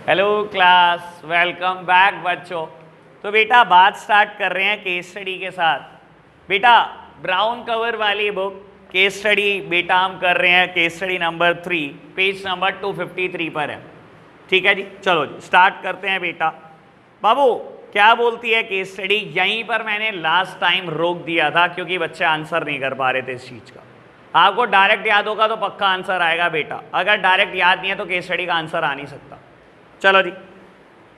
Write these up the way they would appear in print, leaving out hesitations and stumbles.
Hello class, welcome back बच्चों। तो बेटा बात स्टार्ट कर रहे हैं केस स्टडी के साथ। बेटा ब्राउन कवर वाली बुक केस स्टडी बेटा हम कर रहे हैं, case study number 3 page number 253 पर है। ठीक है जी, चलो जी स्टार्ट करते हैं। बेटा बाबू क्या बोलती है केस स्टडी, यहीं पर मैंने लास्ट टाइम रोक दिया था क्योंकि बच्चे आंसर नहीं कर पा रहे थे इस चीज़ का। आपको डायरेक्ट याद होगा तो पक्का आंसर आएगा बेटा, अगर डायरेक्ट याद नहीं है तो केस स्टडी का आंसर आ नहीं सकता। चलो जी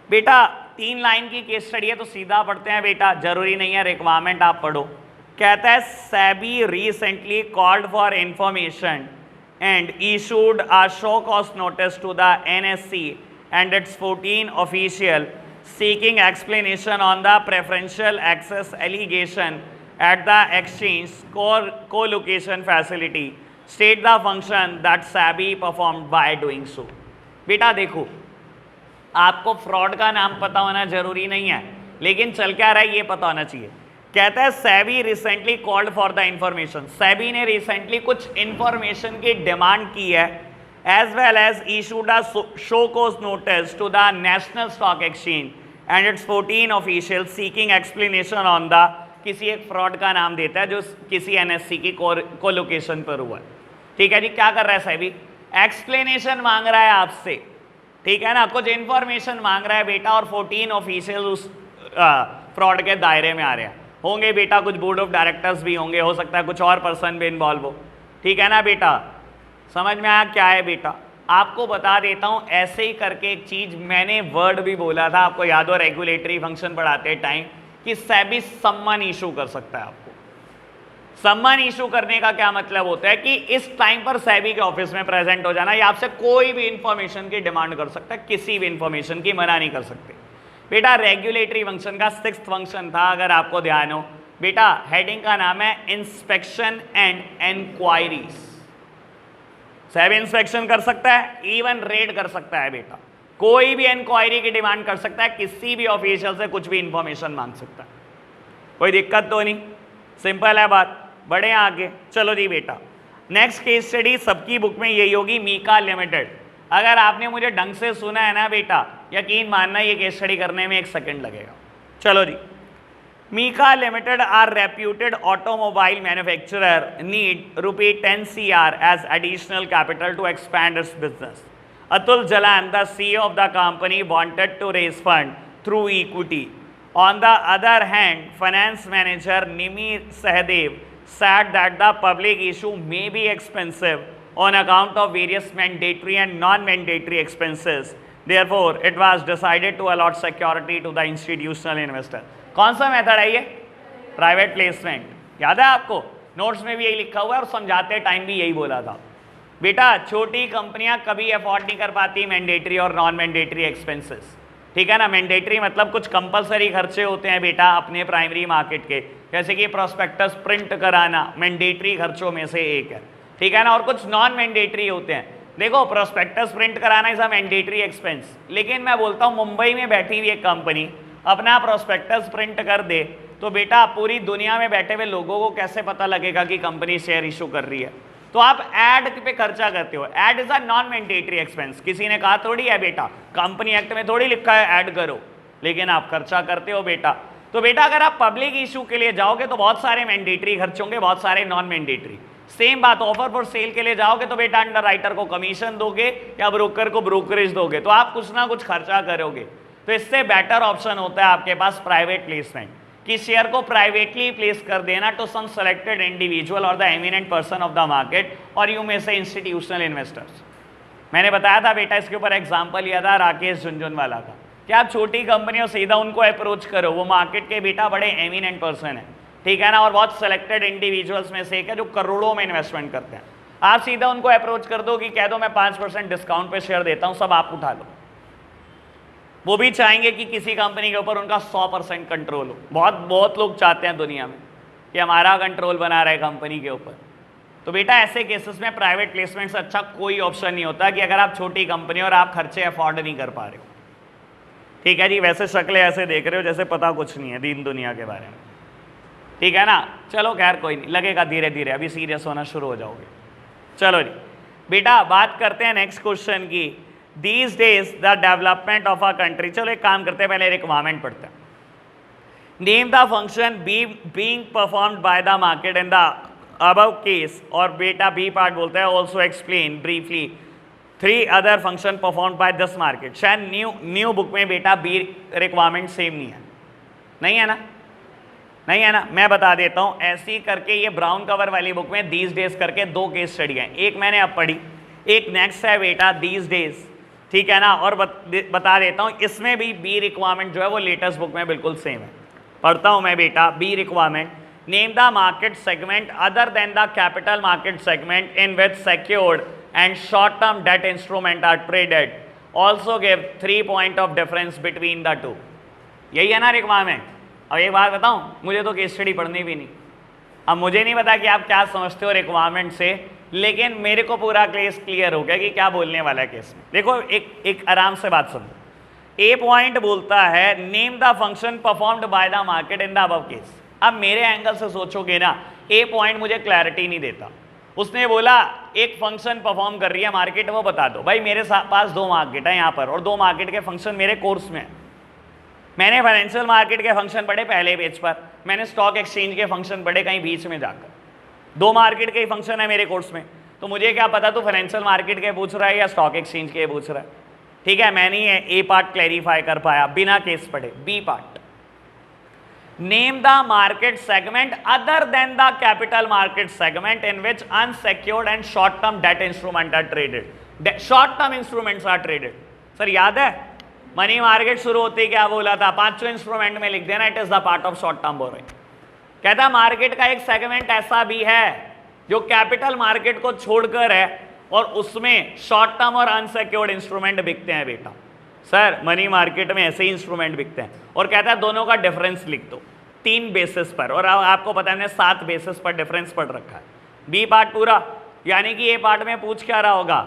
बेटा 3 लाइन की केस स्टडी है तो सीधा पढ़ते हैं बेटा, जरूरी नहीं है रिक्वायरमेंट आप पढ़ो। कहता है SEBI recently called for information and issued a show cause notice to the NSC and its 14 official seeking explanation on the preferential access allegation at the exchange co-location facility. State the function that SEBI performed by doing so. बेटा देखो, आपको fraud का नाम पता होना जरूरी नहीं है, लेकिन चल क्या रहा है ये पता होना चाहिए। कहता है SEBI recently called for the information, SEBI ने रिसेंटली कुछ इंफॉर्मेशन की डिमांड की है, as well as issued a show cause notice to the National Stock Exchange and its 14 officials seeking explanation on the, किसी एक फ्रॉड का नाम देता है जो किसी एनएससी की कोलोकेशन पर हुआ है। ठीक है जी, क्या कर रहा है सेबी, एक्सप्लेनेशन मांग रहा है आपसे। ठीक है ना, कुछ इंफॉर्मेशन मांग रहा है बेटा, और 14 ऑफिशियल उस फ्रॉड के दायरे में आ रहे हैं। होंगे बेटा कुछ बोर्ड ऑफ डायरेक्टर्स भी होंगे, हो सकता है कुछ और पर्सन भी इन्वॉल्व हो। ठीक है ना बेटा, समझ में आया क्या है बेटा। आपको बता देता हूं ऐसे ही करके एक चीज मैंने वर्ड भी बोला था, आपको याद हो रेगुलेटरी फंक्शन पढ़ाते टाइम, कि सेबी सम्मन इशू कर सकता है। आपको सम्मन इशू करने का क्या मतलब होता है कि इस टाइम पर सेबी के ऑफिस में प्रेजेंट हो जाना, या आपसे कोई भी इंफॉर्मेशन की डिमांड कर सकता है, किसी भी इंफॉर्मेशन की मना नहीं कर सकते। बेटा रेगुलेटरी फंक्शन का 6th फंक्शन था, अगर आपको ध्यान हो बेटा, हेडिंग का नाम है inspection and inquiries. SEBI inspection कर सकता है, इवन रेड कर सकता है बेटा, कोई भी इंक्वायरी की डिमांड कर सकता है, किसी भी ऑफिशियल से कुछ भी इंफॉर्मेशन मांग सकता है, कोई दिक्कत तो नहीं, सिंपल है बात। बढ़े आगे, चलो जी बेटा नेक्स्ट केस स्टडी सबकी बुक में यही होगी, मीका लिमिटेड। अगर आपने मुझे ढंग से सुना है ना बेटा, यकीन मानना ये केस स्टडी करने में 1 सेकंड लगेगा। चलो जी, Mika Limited, our reputed automobile manufacturer, need ₹10 crore as additional capital to expand its business. Atul Jalan, the CEO of the company, wanted to raise fund through equity. On the other hand, finance manager Nimi Sahdev said that the public issue may be expensive on account of various mandatory and non-mandatory expenses. Therefore, it was decided to allot security to the institutional investor. कौन सा method है ये, private placement. याद है आपको, notes में भी यही लिखा हुआ है और समझाते टाइम भी यही बोला था बेटा। छोटी कंपनियां कभी अफोर्ड नहीं कर पाती मैंडेटरी और नॉन मैंडेटरी एक्सपेंसेस। ठीक है ना, मैंडेटरी मतलब कुछ कंपलसरी खर्चे होते हैं बेटा अपने प्राइमरी मार्केट के, जैसे कि प्रोस्पेक्टस प्रिंट कराना मैंडेटरी खर्चों में से एक है। ठीक है ना, और कुछ नॉन मैंडेटरी होते हैं। देखो प्रोस्पेक्टस प्रिंट कराना इज अ मैंडेटरी एक्सपेंस, लेकिन मैं बोलता हूँ मुंबई में बैठी हुई एक कंपनी अपना प्रोस्पेक्टस प्रिंट कर दे तो बेटा पूरी दुनिया में बैठे हुए लोगों को कैसे पता लगेगा कि कंपनी शेयर इशू कर रही है। तो आप ऐड पे खर्चा करते हो, add is a non mandatory expense. किसी ने कहा थोड़ी है बेटा, कंपनी एक्ट में थोड़ी लिखा है ऐड करो, लेकिन आप खर्चा करते हो बेटा। तो बेटा अगर आप पब्लिक इशू के लिए जाओगे तो बहुत सारे मैंडेटरी खर्च होंगे, बहुत सारे नॉन मैंडेटरी। सेम बात ऑफर फॉर सेल के लिए जाओगे तो बेटा अंडर राइटर को कमीशन दोगे या ब्रोकर को ब्रोकरेज दोगे, तो आप कुछ ना कुछ खर्चा करोगे। तो इससे बेटर ऑप्शन होता है आपके पास प्राइवेट प्लेसमेंट, कि शेयर को प्राइवेटली प्लेस कर देना टू सम सेलेक्टेड इंडिविजुअल और the eminent person of the market, और यू में से इंस्टीट्यूशनल इन्वेस्टर्स। मैंने बताया था बेटा, इसके ऊपर एग्जांपल लिया था राकेश झुनझुनवाला का, कि आप छोटी कंपनियों सीधा उनको अप्रोच करो, वो मार्केट के बेटा बड़े एमिनेंट पर्सन है। ठीक है ना, और बहुत सेलेक्टेड इंडिविजुअल्स में से एक है जो करोड़ों में इन्वेस्टमेंट करते हैं। आप सीधा उनको अप्रोच कर दो कि कह दो मैं 5% डिस्काउंट पे शेयर देता हूँ, सब आप उठा लो। वो भी चाहेंगे कि किसी कंपनी के ऊपर उनका 100% कंट्रोल हो। बहुत लोग चाहते हैं दुनिया में कि हमारा कंट्रोल बना रहे कंपनी के ऊपर। तो बेटा ऐसे केसेस में प्राइवेट प्लेसमेंट से अच्छा कोई ऑप्शन नहीं होता, कि अगर आप छोटी कंपनी और आप खर्चे अफोर्ड नहीं कर पा रहे हो। ठीक है जी, वैसे शक्लें ऐसे देख रहे हो जैसे पता कुछ नहीं है दीन दुनिया के बारे में। ठीक है ना, चलो खैर कोई नहीं, लगेगा धीरे धीरे, अभी सीरियस होना शुरू हो जाओगे। चलो जी बेटा बात करते हैं नेक्स्ट क्वेश्चन की। These days the development of a country, चलो एक काम करते हैं, पहले रिक्वायरमेंट पढ़ते हैं। Name the function being performed by the market in the above case, और बेटा बी पार्ट बोलता है also explain briefly 3 other function performed by this market. शायद न्यू बुक में बेटा बी रिक्वायरमेंट सेम नहीं है, नहीं है ना, नहीं है ना, मैं बता देता हूं ऐसी करके। ये ब्राउन कवर वाली बुक में दीज डेज करके 2 केस स्टडी है, एक मैंने अब पढ़ी, एक नेक्स्ट है बेटा दीज डेज, ठीक है ना। और बता देता हूं इसमें भी बी रिक्वायरमेंट जो है वो लेटेस्ट बुक में बिल्कुल सेम है। पढ़ता हूं मैं बेटा B requirement. Name the market segment other than the capital market segment in which secured and short term debt instrument are traded, also give 3 point of difference between the 2। यही है ना रिक्वायरमेंट। अब एक बात बताऊं, मुझे तो केस स्टडी पढ़नी भी नहीं। अब मुझे नहीं पता कि आप क्या समझते हो रिक्वायरमेंट से, लेकिन मेरे को पूरा केस क्लियर हो गया कि क्या बोलने वाला है केस में। देखो एक आराम से बात सुनो। ए पॉइंट बोलता है name the function performed by the market in the above case. अब मेरे एंगल से सोचोगे ना, ए पॉइंट मुझे क्लैरिटी नहीं देता। उसने बोला एक फंक्शन परफॉर्म कर रही है मार्केट, वो बता दो। भाई मेरे पास 2 मार्केट है यहाँ पर, और 2 मार्केट के फंक्शन मेरे कोर्स में है। मैंने फाइनेंशियल मार्केट के फंक्शन पढ़े पहले पेज पर, मैंने स्टॉक एक्सचेंज के फंक्शन पढ़े कहीं बीच में जाकर। 2 मार्केट के ही फंक्शन है मेरे कोर्स में, तो मुझे क्या पता तू फाइनेंशियल मार्केट के पूछ रहा है या स्टॉक एक्सचेंज के पूछ रहा है। ठीक है, मैं नहीं ए पार्ट क्लैरिफाई कर पाया बिना केस पढ़े। B part, name the market segment other than the capital market segment in which unsecured and short term debt instrument are traded. Short term instruments are traded. Sir याद है money market शुरू होते ही क्या बोला था, 5 instrument में लिख देना it is the part of short term borrowing. कहता मार्केट का एक सेगमेंट ऐसा भी है जो कैपिटल मार्केट को छोड़कर है, और उसमें शॉर्ट टर्म और अनसेक्योर्ड इंस्ट्रूमेंट बिकते हैं बेटा। सर मनी मार्केट में ऐसे ही इंस्ट्रूमेंट बिकते हैं, और कहता है दोनों का डिफरेंस लिख दो 3 बेसिस पर, और आपको पता है 7 बेसिस पर डिफरेंस पढ़ रखा है। बी पार्ट पूरा, यानी कि ए पार्ट में पूछ क्या रहा होगा,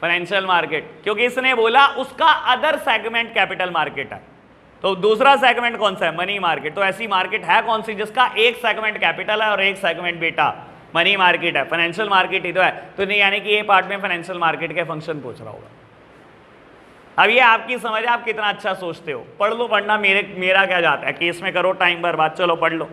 फाइनेंशियल मार्केट, क्योंकि इसने बोला उसका अदर सेगमेंट कैपिटल मार्केट है, तो दूसरा सेगमेंट कौन सा है, मनी मार्केट। तो ऐसी मार्केट है कौन सी जिसका एक सेगमेंट कैपिटल है और एक सेगमेंट बेटा मनी मार्केट है, फाइनेंशियल मार्केट ही तो है। तो नहीं, यानी कि ये पार्ट में फाइनेंशियल मार्केट के फंक्शन पूछ रहा होगा। अब ये आपकी समझ है, आप कितना अच्छा सोचते हो। पढ़ लो, पढ़ना मेरा क्या जाता है, केस में करो टाइम बर्बाद। चलो पढ़ लो,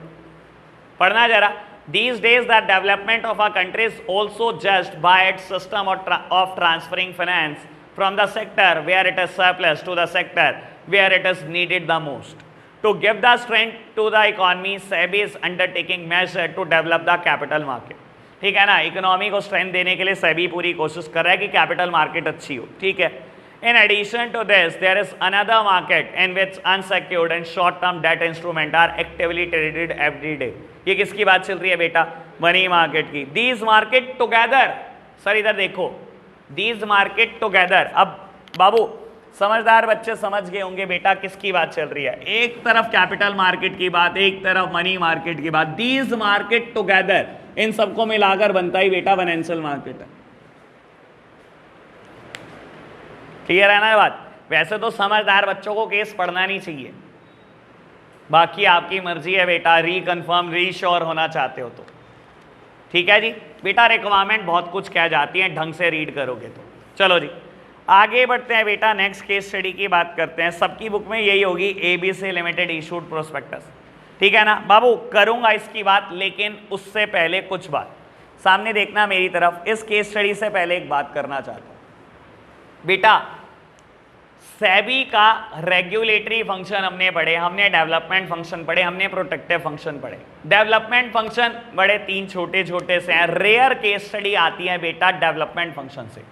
पढ़ना जरा। These days the development of a country is also judged by its system of transferring finance from the sector where it is surplus to the sector where it is needed the most. To give the strength to the economy, SEBI is undertaking measures to develop the capital market. ठीक है ना, economy को strength देने के लिए सेबी पूरी कोशिश कर रहा है कि कैपिटल मार्केट अच्छी हो। ठीक है, in addition to this there is another market in which unsecured and short term debt instrument are actively traded every day. ये किसकी बात चल रही है बेटा, मनी मार्केट की। These market together, सर इधर देखो, these market together। अब बाबू समझदार बच्चे समझ गए होंगे बेटा किसकी बात चल रही है। एक तरफ कैपिटल मार्केट की बात, एक तरफ मनी मार्केट की बात। These market together, इन सबको मिलाकर बनता ही बेटा फाइनेंशियल मार्केट है। क्लियर है ना बात। वैसे तो समझदार बच्चों को केस पढ़ना नहीं चाहिए, बाकी आपकी मर्जी है बेटा, रीकन्फर्म रीश्योर होना चाहते हो तो। ठीक है जी बेटा, रिक्वायरमेंट बहुत कुछ कह जाती है ढंग से रीड करोगे तो। चलो जी आगे बढ़ते हैं बेटा, नेक्स्ट केस स्टडी की बात करते हैं। सबकी बुक में यही होगी, ABC लिमिटेड इशूड प्रोस्पेक्टस। ठीक है ना बाबू, करूंगा इसकी बात, लेकिन उससे पहले कुछ बात सामने देखना मेरी तरफ। इस केस स्टडी से पहले एक बात करना चाहता हूं बेटा। सेबी का रेगुलेटरी फंक्शन हमने पढ़े, हमने डेवलपमेंट फंक्शन पढ़े, हमने प्रोटेक्टिव फंक्शन पढ़े। डेवलपमेंट फंक्शन बड़े 3 छोटे छोटे से हैं। रेयर केस स्टडी आती है बेटा डेवलपमेंट फंक्शन से।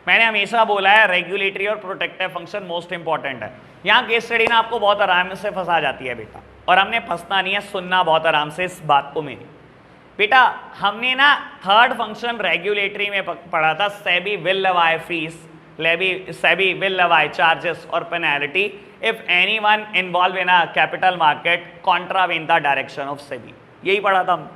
मैंने हमेशा बोला है रेगुलेटरी और प्रोटेक्टिव फंक्शन मोस्ट इंपॉर्टेंट है। यहाँ केस स्टडी ना आपको बहुत आराम से फंसा जाती है बेटा, और हमने फंसना नहीं है, सुनना बहुत आराम से इस बात को मेरी बेटा। हमने ना 3rd फंक्शन रेगुलेटरी में पढ़ा था, SEBI will लेवाई fees, SEBI will levy charges or penalty if anyone involved in a capital market contravene the direction of SEBI। यही पढ़ा था हम।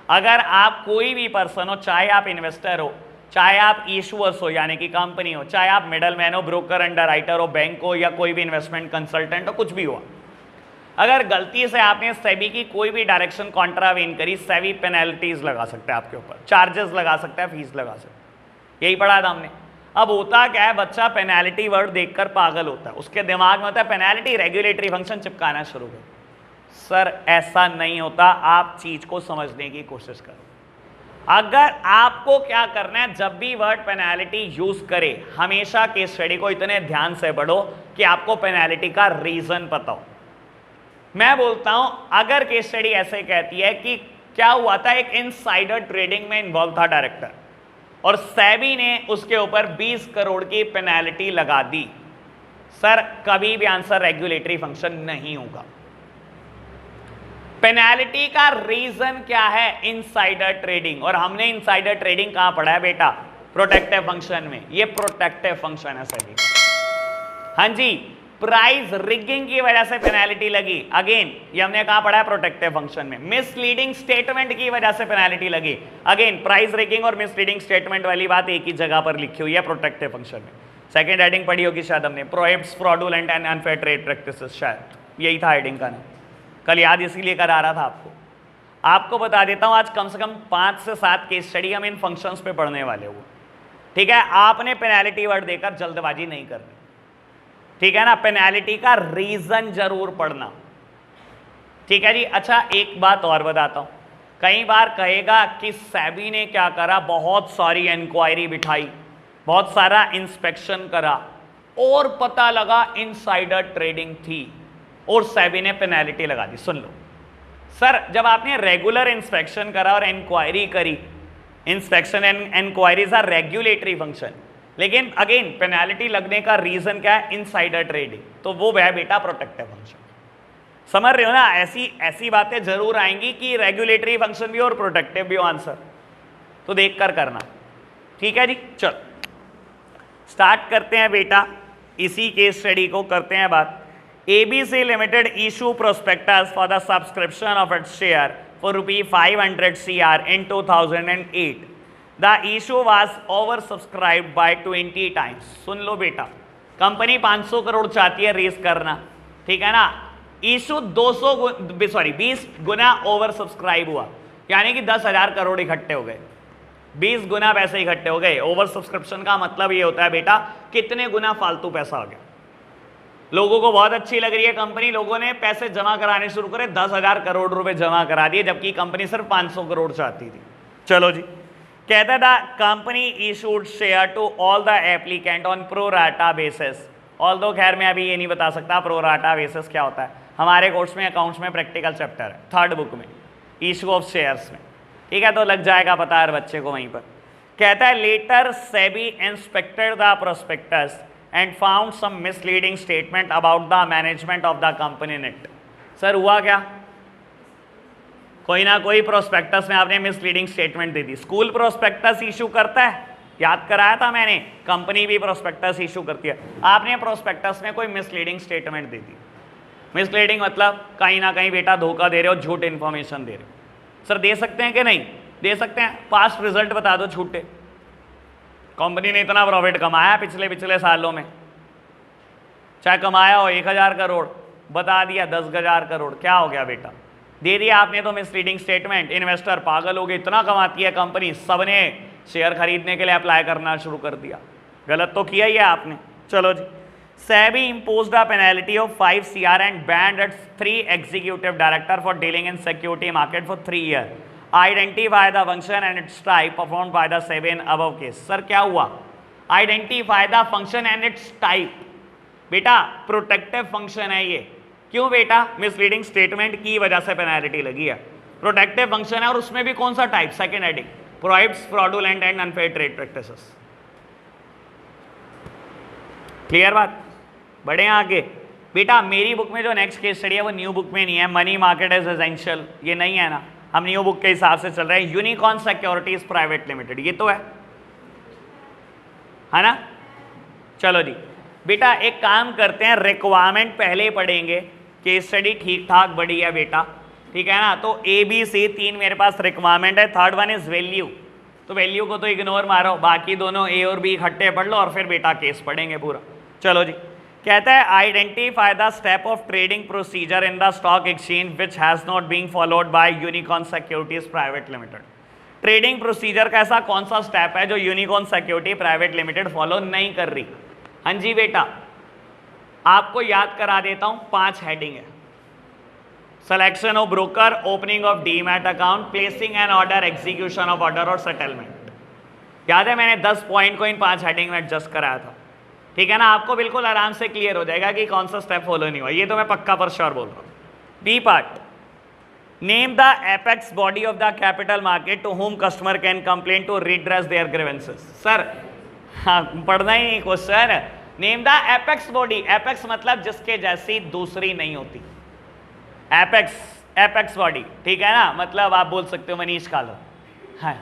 अगर आप कोई भी पर्सन हो, चाहे आप इन्वेस्टर हो, चाहे आप इशूअर्स हो यानी कि कंपनी हो, चाहे आप मिडल मैन हो, ब्रोकर, अंडरराइटर हो, बैंक हो, या कोई भी इन्वेस्टमेंट कंसल्टेंट हो, कुछ भी हो, अगर गलती से आपने SEBI की कोई भी डायरेक्शन कॉन्ट्रावेन करी, SEBI पेनल्टीज लगा सकता है आपके ऊपर, चार्जेस लगा सकता है, फीस लगा सकता है। यही पढ़ा था हमने। अब होता क्या है, बच्चा पेनाल्टी वर्ड देखकर पागल होता है, उसके दिमाग में होता है पेनाल्टी, रेगुलेटरी फंक्शन चिपकाना शुरू कर। सर ऐसा नहीं होता, आप चीज को समझने की कोशिश करो। अगर आपको क्या करना है, जब भी वर्ड पेनाल्टी यूज करे हमेशा केस स्टडी को इतने ध्यान से पढ़ो कि आपको पेनाल्टी का रीजन पता हो। मैं बोलता हूं अगर केस स्टडी ऐसे कहती है कि क्या हुआ था, एक इनसाइडर ट्रेडिंग में इन्वॉल्व था डायरेक्टर और सेबी ने उसके ऊपर 20 करोड़ की पेनाल्टी लगा दी, सर कभी भी आंसर रेगुलेटरी फंक्शन नहीं होगा। पेनाल्टी का रीजन क्या है, इनसाइडर ट्रेडिंग। और हमने इनसाइडर ट्रेडिंग कहां पढ़ा है बेटा, प्रोटेक्टिव फंक्शन में। ये प्रोटेक्टिव फंक्शन है सेबी। हाँ जी, प्राइस रिगिंग की वजह से पेनाल्टी लगी, अगेन ये हमने कहां पढ़ा है, प्रोटेक्टिव फंक्शन में। मिसलीडिंग स्टेटमेंट की वजह से पेनाल्टी लगी, अगेन प्राइस रिगिंग और मिसलीडिंग स्टेटमेंट वाली बात एक ही जगह पर लिखी हुई है प्रोटेक्टिव फंक्शन में। सेकंड हेडिंग पढ़ी होगी शायद हमने, prohibits fraudulent and unfair trade practices, शायद यही था हेडिंग का नाम। कल याद इसीलिए करा रहा था आपको बता देता हूं, आज कम से कम 5 से 7 केस स्टडी हम इन फंक्शंस पे पढ़ने वाले हो। ठीक है, आपने पेनाल्टी वर्ड देकर जल्दबाजी नहीं करनी, ठीक है ना, पेनाल्टी का रीजन जरूर पढ़ना, ठीक है जी। अच्छा एक बात और बताता हूं, कई बार कहेगा कि सेबी ने क्या करा, बहुत सारी इंक्वायरी बिठाई, बहुत सारा इंस्पेक्शन करा और पता लगा इनसाइडर ट्रेडिंग थी और सेबी ने पेनाल्टी लगा दी। सुन लो सर, जब आपने रेगुलर इंस्पेक्शन करा और इंक्वायरी करी, inspection and inquiries are regulatory function, लेकिन अगेन पेनाल्टी लगने का रीजन क्या है, इनसाइडर ट्रेडिंग, तो वो है बेटा प्रोटेक्टिव फंक्शन। समझ रहे हो ना, ऐसी बातें जरूर आएंगी कि रेगुलेटरी फंक्शन भी और प्रोटेक्टिव भी हो आंसर, तो देख कर करना, ठीक है जी। चलो स्टार्ट करते हैं बेटा, इसी केस स्टडी को करते हैं बात। ABC Limited issue prospectus for the subscription of its share for ₹500 crore in 2008. The issue was oversubscribed by 20 times. सुन लो बेटा, कंपनी 500 करोड़ चाहती है रेस करना, ठीक है ना, इशू 20 गुना ओवर सब्सक्राइब हुआ, यानी कि 10,000 करोड़ इकट्ठे हो गए, 20 गुना पैसे इकट्ठे हो गए। ओवर सब्सक्रिप्शन का मतलब ये होता है बेटा कितने गुना फालतू पैसा आ गया। लोगों को बहुत अच्छी लग रही है कंपनी, लोगों ने पैसे जमा कराने शुरू करे, 10,000 करोड़ रुपए जमा करा दिए, जबकि कंपनी सिर्फ 500 करोड़ चाहती थी। चलो जी, कहता था company issued share to all the applicant on pro rata basis. Although खैर मैं अभी ये नहीं बता सकता प्रो राटा बेसिस क्या होता है, हमारे कोर्स में अकाउंट्स में प्रैक्टिकल चैप्टर है 3rd बुक में, इशू ऑफ शेयर्स में, ठीक है, तो लग जाएगा पता हर बच्चे को वहीं पर। कहता है later SEBI inspected the prospectus and found some misleading statement about the management of the company in it. Sir हुआ क्या, कोई ना कोई प्रोस्पेक्टस में आपने मिसलीडिंग स्टेटमेंट दे दी। स्कूल प्रोस्पेक्टस इशू करता है, याद कराया था मैंने, कंपनी भी प्रोस्पेक्टस इशू करती है, आपने प्रोस्पेक्टस में कोई मिसलीडिंग स्टेटमेंट दे दी। मिसलीडिंग मतलब कहीं ना कहीं बेटा धोखा दे रहे हो, झूठ इंफॉर्मेशन दे रहे हो। सर दे सकते हैं कि नहीं दे सकते हैं, पास्ट रिजल्ट बता दो झूठे, कंपनी ने इतना प्रॉफिट कमाया पिछले सालों में, चाहे कमाया हो 1,000 करोड़, बता दिया 10,000 करोड़, क्या हो गया बेटा, दे दिया आपने तो मिसलीडिंग स्टेटमेंट। इन्वेस्टर पागल हो गए, इतना कमाती है कंपनी, सबने शेयर खरीदने के लिए अप्लाई करना शुरू कर दिया, गलत तो किया ही है आपने। चलो जी, SEBI imposed a penalty of 5 crore and banned its 3 executive director for dealing in security market for 3 years. Identify the function and its type performed by the SEBI in above case. Sir क्या हुआ, Identify the function and its type, बेटा protective function है ये। क्यों बेटा, misleading statement की वजह से पेनाल्टी लगी है, प्रोटेक्टिव फंक्शन है और उसमें भी कौन सा type, second heading, prohibits fraudulent and unfair trade practices. Clear बात, बढ़े आगे बेटा। मेरी बुक में जो नेक्स्ट केस स्टडी है वो न्यू बुक में नहीं है, मनी मार्केट इज एसेंशियल, ये नहीं है ना, हम न्यू बुक के हिसाब से चल रहे हैं। यूनिकॉर्न सिक्योरिटीज प्राइवेट लिमिटेड, ये तो है ना। चलो जी बेटा, एक काम करते हैं, रिक्वायरमेंट पहले पढ़ेंगे, केस स्टडी ठीक ठाक बड़ी है बेटा, ठीक है ना। तो ABC 3 मेरे पास रिक्वायरमेंट है, 3rd वन इज वैल्यू, तो वैल्यू को तो इग्नोर मारो, बाकी दोनों A और B इकट्ठे पढ़ लो और फिर बेटा केस पढ़ेंगे पूरा। चलो जी, कहता है identify the step of trading procedure in the stock exchange which has not been followed by Unicorn Securities Private Limited. Trading procedure का ऐसा कौन सा स्टेप है जो Unicorn Security Private Limited follow नहीं कर रही? हाँ जी बेटा, आपको याद करा देता हूं, 5 हेडिंग है। Selection of broker, opening of demat account, placing an order, execution of order और सेटलमेंट। याद है मैंने 10 पॉइंट को इन 5 हेडिंग में एडजस्ट कराया था, ठीक है ना? आपको बिल्कुल आराम से क्लियर हो जाएगा कि कौन सा स्टेप फॉलो नहीं हुआ, ये तो मैं पक्का पर श्योर बोल रहा हूँ। B part, name the apex body of the capital market to whom customer can complain to redress their grievances. Sir हाँ, पढ़ना ही नहीं question. Name the apex body, apex मतलब जिसके जैसी दूसरी नहीं होती, एपेक्स बॉडी, ठीक है ना? मतलब आप बोल सकते हो मनीष कालो, हाँ,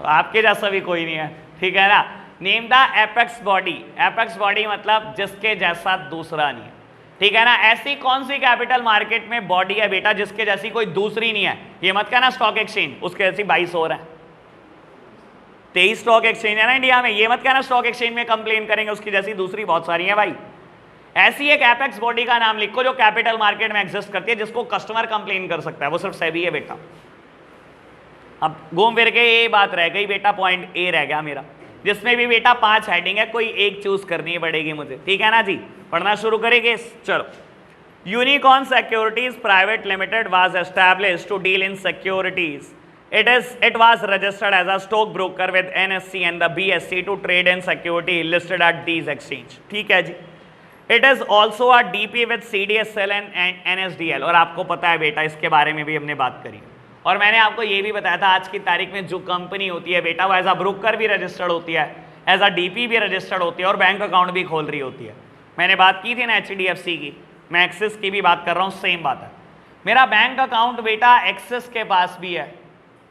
आपके जैसा भी कोई नहीं है, ठीक है ना? Name the apex body, apex body मतलब जिसके जैसा दूसरा नहीं है, ठीक है ना? ऐसी कौन सी कैपिटल मार्केट में बॉडी है बेटा जिसके जैसी कोई दूसरी नहीं है? ये मत कहना स्टॉक एक्सचेंज, उसके जैसी 22 और है, 23 स्टॉक एक्सचेंज है ना इंडिया में। ये मत कहना स्टॉक एक्सचेंज में कंप्लेन करेंगे उसकी जैसी दूसरी बहुत सारी है भाई। ऐसी एक एपेक्स बॉडी का नाम लिखो जो कैपिटल मार्केट में एग्जिस्ट करती है, जिसको कस्टमर कंप्लेन कर सकता है, वो सिर्फ सेबी है बेटा। अब घूम फिर के ये बात रह गई बेटा, पॉइंट ए रह गया मेरा, जिसमें भी बेटा 5 हेडिंग है, कोई एक चूज करनी पड़ेगी मुझे, ठीक है ना जी? पढ़ना शुरू करेंगे, चलो। Unicorn Securities Private Limited was established to deal in securities. It was registered as a stockbroker with NSE and the BSE to trade in security listed at these exchange, ठीक है जी। It is also a DP with CDSL and NSDL, और आपको पता है बेटा इसके बारे में भी हमने बात करी, और मैंने आपको ये भी बताया था आज की तारीख में जो कंपनी होती है बेटा वो एज अ ब्रोकर भी रजिस्टर्ड होती है, एज अ डीपी भी रजिस्टर्ड होती है और बैंक अकाउंट भी खोल रही होती है। मैंने बात की थी ना HDFC की, मैं एक्सिस की भी बात कर रहा हूँ, सेम बात है। मेरा बैंक अकाउंट बेटा एक्सिस के पास भी है,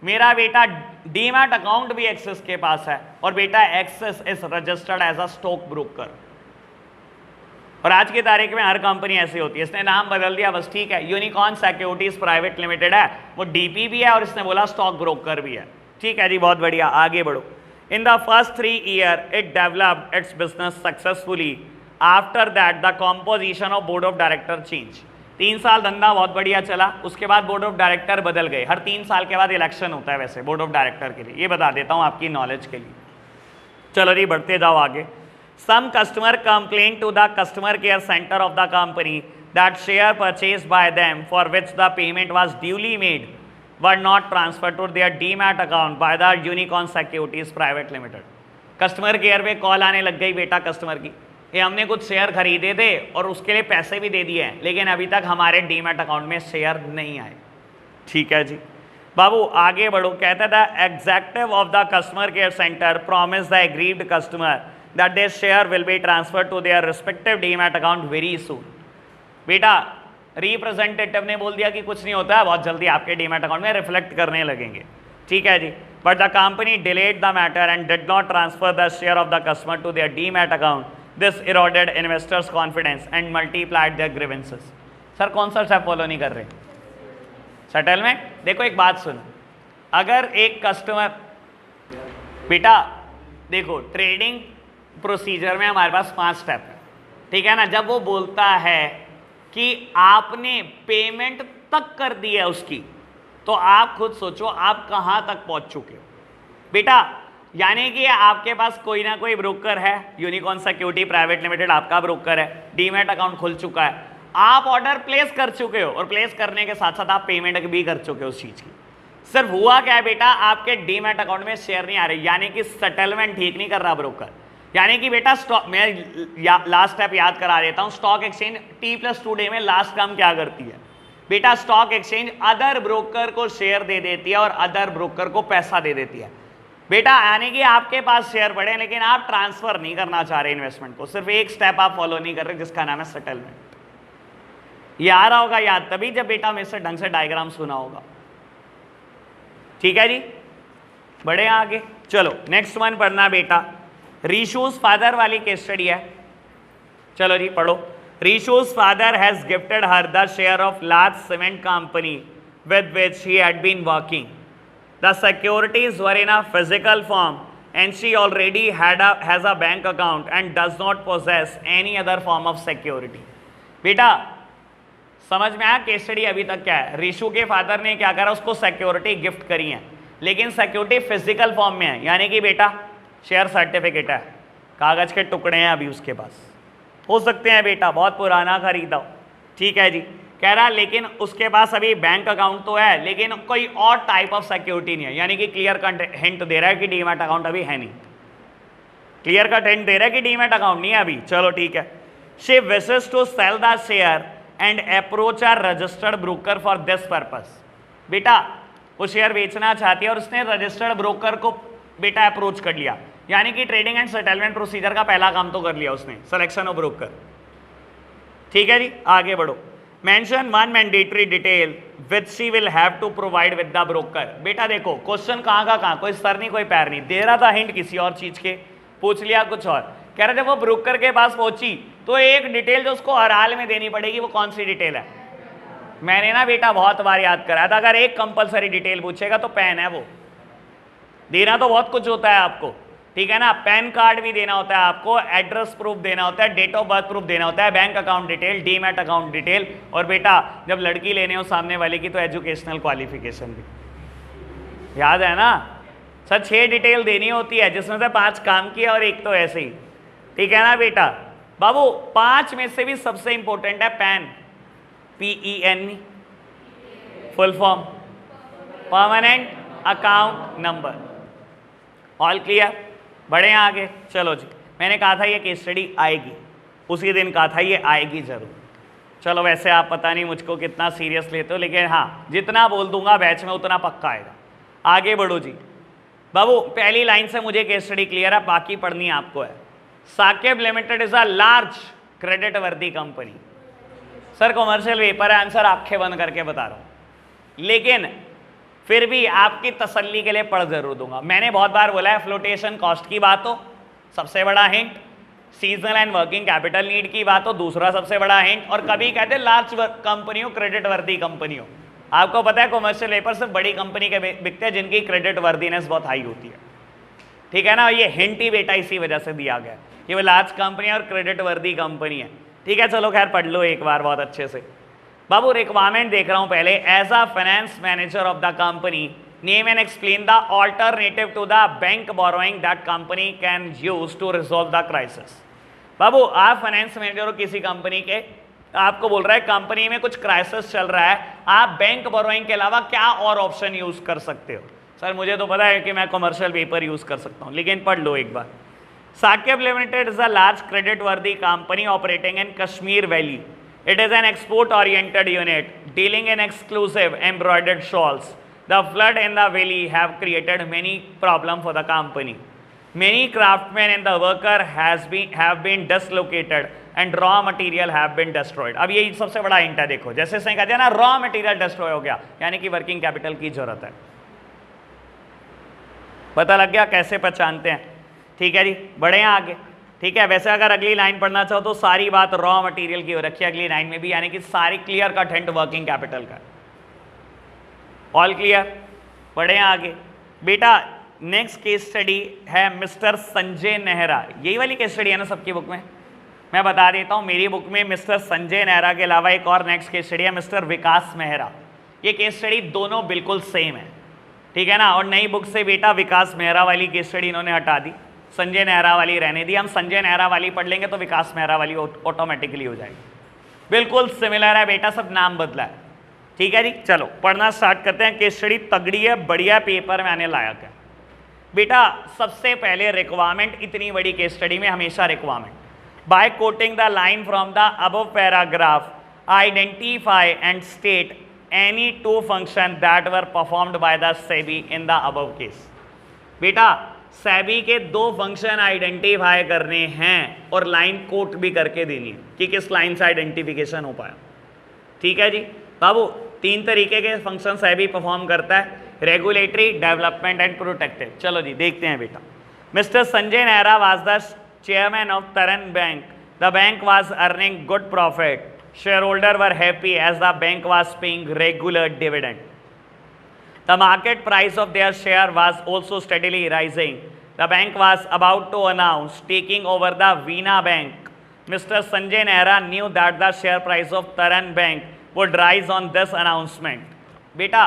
मेरा बेटा डीमैट अकाउंट भी एक्सिस के पास है, और बेटा Axis is registered as a stock broker. और आज की तारीख में हर कंपनी ऐसी होती है, इसने नाम बदल दिया बस, ठीक है? यूनिकॉर्न सिक्योरिटीज प्राइवेट लिमिटेड है, वो डीपी भी है और इसने बोला स्टॉक ब्रोकर भी है, ठीक है जी? बहुत बढ़िया, आगे बढ़ो। In the first 3 year it developed it's business successfully. After that the composition of board of director change. 3 साल धंधा बहुत बढ़िया चला, उसके बाद बोर्ड ऑफ डायरेक्टर बदल गए। हर 3 साल के बाद इलेक्शन होता है वैसे बोर्ड ऑफ डायरेक्टर के लिए, ये बता देता हूँ आपकी नॉलेज के लिए। चलो जी बढ़ते जाओ आगे। Some customer complain to the customer care centre of the company that share purchase by them for which the payment was duly made were not transfer to their demat account by the Unicorn Securities Private Limited. Customer care पे call आने लग गई बेटा customer की, ये हमने कुछ share खरीदे थे और उसके लिए पैसे भी दे दिए हैं, लेकिन अभी तक हमारे डीमैट अकाउंट में शेयर नहीं आए, ठीक है जी? बाबू आगे बढ़ो। कहता था executive of the customer care centre promise the aggrieved customer that this share will be transfer to their respective demat account very soon. बेटा रिप्रेजेंटेटिव ने बोल दिया कि कुछ नहीं होता है, बहुत जल्दी आपके डीमैट अकाउंट में रिफ्लेक्ट करने लगेंगे, ठीक है जी? But the company delayed the matter and did not transfer the share of the customer to their demat account. This eroded investors' confidence and multiplied their grievances. Sir कौन सा step follow नहीं कर रहे? सेटलमेंट। देखो एक बात सुनो, अगर एक कस्टमर बेटा देखो ट्रेडिंग प्रोसीजर में हमारे पास 5 स्टेप है, ठीक है ना? जब वो बोलता है कि आपने पेमेंट तक कर दी है उसकी, तो आप खुद सोचो आप कहाँ तक पहुँच चुके हो बेटा। यानी कि आपके पास कोई ना कोई ब्रोकर है, यूनिकॉर्न सिक्योरिटी प्राइवेट लिमिटेड आपका ब्रोकर है, डीमैट अकाउंट खुल चुका है, आप ऑर्डर प्लेस कर चुके हो और प्लेस करने के साथ साथ आप पेमेंट भी कर चुके हो उस चीज़ की। सिर्फ हुआ क्या है बेटा, आपके डीमैट अकाउंट में शेयर नहीं आ रहे, यानी कि सेटलमेंट ठीक नहीं कर रहा ब्रोकर। यानी कि बेटा स्टॉक, मैं लास्ट स्टेप याद करा देता हूँ, स्टॉक एक्सचेंज T+2 डे में लास्ट काम क्या करती है बेटा? स्टॉक एक्सचेंज अदर ब्रोकर को शेयर दे देती है और अदर ब्रोकर को पैसा दे देती है बेटा। यानी कि आपके पास शेयर पड़े हैं लेकिन आप ट्रांसफर नहीं करना चाह रहे इन्वेस्टमेंट को, सिर्फ एक स्टेप आप फॉलो नहीं कर रहे जिसका नाम है सेटलमेंट। ये आ रहा होगा याद तभी जब बेटा मेरे से ढंग से डायग्राम सुना होगा, ठीक है जी? बढ़े आगे, चलो नेक्स्ट वन पढ़ना बेटा। रीशूज फादर वाली केस स्टडी है, चलो जी पढ़ो। Rishu's father has gifted her the share of large cement company with which he had been working. The securities were in a physical form and she already has a bank account and does not possess any other form of security. बेटा समझ में आया case study अभी तक क्या है? Reissue के father ने क्या करा, उसको सिक्योरिटी गिफ्ट करी है, लेकिन सिक्योरिटी फिजिकल फॉर्म में है, यानी कि बेटा शेयर सर्टिफिकेट है, कागज के टुकड़े हैं अभी उसके पास, हो सकते हैं बेटा बहुत पुराना खरीदा हो, ठीक है जी। कह रहा लेकिन उसके पास अभी बैंक अकाउंट तो है लेकिन कोई और टाइप ऑफ सिक्योरिटी नहीं है, यानी कि क्लियर कट हिंट दे रहा है कि डीमैट अकाउंट अभी है नहीं, क्लियर कट हिंट दे रहा है कि डीमैट अकाउंट नहीं है अभी। चलो ठीक है। She wishes to sell the share and approach a registered broker for this purpose. बेटा वो शेयर बेचना चाहती है और उसने रजिस्टर्ड ब्रोकर को बेटा अप्रोच कर लिया, यानी कि ट्रेडिंग एंड सेटलमेंट प्रोसीजर का पहला काम तो कर लिया उसने, सिलेक्शन ऑफ ब्रोकर। ठीक है जी, आगे बढ़ो। Mention one mandatory detail which she will have to provide with the broker. बेटा देखो क्वेश्चन कहाँ का कहाँ, कोई सर नहीं कोई पैर नहीं, दे रहा था हिंट किसी और चीज के, पूछ लिया कुछ और। कह रहे जब वो ब्रोकर के पास पहुंची तो एक डिटेल जो उसको हर हाल में देनी पड़ेगी, वो कौन सी डिटेल है? मैंने ना बेटा बहुत बार याद कराया था, अगर एक कंपलसरी डिटेल पूछेगा तो पैन है, वो देना तो बहुत कुछ होता है आपको, ठीक है ना। पैन कार्ड भी देना होता है आपको, एड्रेस प्रूफ देना होता है, डेट ऑफ बर्थ प्रूफ देना होता है, bank account detail, demat account detail, और बेटा जब लड़की लेने हो सामने वाले की तो एजुकेशनल क्वालिफिकेशन भी याद है ना। सर 6 डिटेल देनी होती है जिसमें से 5 काम की और एक तो ऐसे ही, ठीक है ना बेटा। बाबू 5 में से भी सबसे इंपॉर्टेंट है pan, PEN, full form permanent account number. All clear, बढ़े आगे। चलो जी, मैंने कहा था ये केस स्टडी आएगी, उसी दिन कहा था ये आएगी जरूर। चलो वैसे आप पता नहीं मुझको कितना सीरियस लेते हो, लेकिन हाँ जितना बोल दूंगा बैच में उतना पक्का आएगा। आगे बढ़ो जी। बाबू पहली लाइन से मुझे केस स्टडी क्लियर है, बाकी पढ़नी आपको है। Saqib limited is a large credit worthy company. Sir commercial paper है, आंसर आंखें बंद करके बता रहा हूं, लेकिन फिर भी आपकी तसल्ली के लिए पढ़ जरूर दूंगा। मैंने बहुत बार बोला है फ्लोटेशन कॉस्ट की बात हो सबसे बड़ा hint, seasonal and working capital need की बात हो दूसरा सबसे बड़ा हिंट, और कभी कहते हैं लार्ज कंपनी हो, क्रेडिट वर्दी कंपनी हो। आपको पता है कॉमर्शियल पेपर सिर्फ बड़ी कंपनी के बिकते हैं जिनकी क्रेडिट वर्दीनेस बहुत हाई होती है, ठीक है ना। ये हिंट ही बेटा इसी वजह से दिया गया कि वो लार्ज कंपनी और क्रेडिट वर्दी कंपनी है, ठीक है। चलो खैर पढ़ लो एक बार बहुत अच्छे से। बाबू रिक्वायरमेंट देख रहा हूं पहले। As a finance manager of the company name and explain the alternative to the bank borrowing that company can use to resolve the crisis. बाबू आप फाइनेंस मैनेजर हो किसी कंपनी के, आपको बोल रहा है कंपनी में कुछ क्राइसिस चल रहा है, आप बैंक बोरोइंग के अलावा क्या और ऑप्शन यूज कर सकते हो? सर मुझे तो पता है कि मैं कमर्शियल पेपर यूज कर सकता हूं, लेकिन पढ़ लो एक बार। Saqib limited is a large credit worthy company operating in Kashmir valley. It is an export-oriented unit dealing in exclusive embroidered shawls. The flood in the valley have created many problems for the company. Many craftsmen and the worker have been dislocated and raw material have been destroyed. अब ये सबसे बड़ा hint है, देखो जैसे सही कहते हैं ना रॉ मटेरियल डिस्ट्रॉय हो गया, यानी कि वर्किंग कैपिटल की जरूरत है। पता लग गया कैसे पहचानते हैं, ठीक है जी। बढ़े हैं आगे, ठीक है। वैसे अगर अगली लाइन पढ़ना चाहो तो सारी बात रॉ मटेरियल की हो रखी है अगली लाइन में भी, यानी कि सारी clear cut hint working capital का। ऑल क्लियर, बढ़े हैं आगे। बेटा नेक्स्ट केस स्टडी है मिस्टर संजय नेहरा। यही वाली केस स्टडी है ना सबकी बुक में? मैं बता देता हूँ, मेरी बुक में मिस्टर संजय नेहरा के अलावा एक और नेक्स्ट केस स्टडी है मिस्टर विकास मेहरा। ये केस स्टडी दोनों बिल्कुल सेम है, ठीक है ना। और नई बुक से बेटा विकास मेहरा वाली केस स्टडी इन्होंने हटा दी, संजय नेहरा वाली रहने दी। हम संजय नेहरा वाली पढ़ लेंगे तो विकास मेहरा वाली ऑटोमेटिकली हो जाएगी। बिल्कुल सिमिलर है बेटा, सब नाम बदला है, ठीक है जी। चलो पढ़ना स्टार्ट करते हैं। केस स्टडी तगड़ी है, बढ़िया पेपर में आने लायक है बेटा। सबसे पहले रिक्वायरमेंट, इतनी बड़ी केस स्टडी में हमेशा requirement. By quoting the line from the above paragraph identify and state any 2 function that were performed by the SEBI in the above case. बेटा सेबी के 2 फंक्शन आइडेंटिफाई करने हैं और लाइन कोट भी करके देनी है कि किस लाइन से आइडेंटिफिकेशन हो पाया, ठीक है जी। बाबू 3 तरीके के फंक्शन सेबी परफॉर्म करता है, रेगुलेटरी, डेवलपमेंट एंड प्रोटेक्टिव। चलो जी देखते हैं बेटा। Mister Sanjay Nehra was the chairman of Taran bank. The bank was earning good profit. Share holder were happy as the bank was paying regular dividend. The market price of their share was also steadily rising. The bank was about to announce taking over the Veena Bank. Mr. Sanjay Nehra knew that the share price of Taran Bank would rise on this announcement. बेटा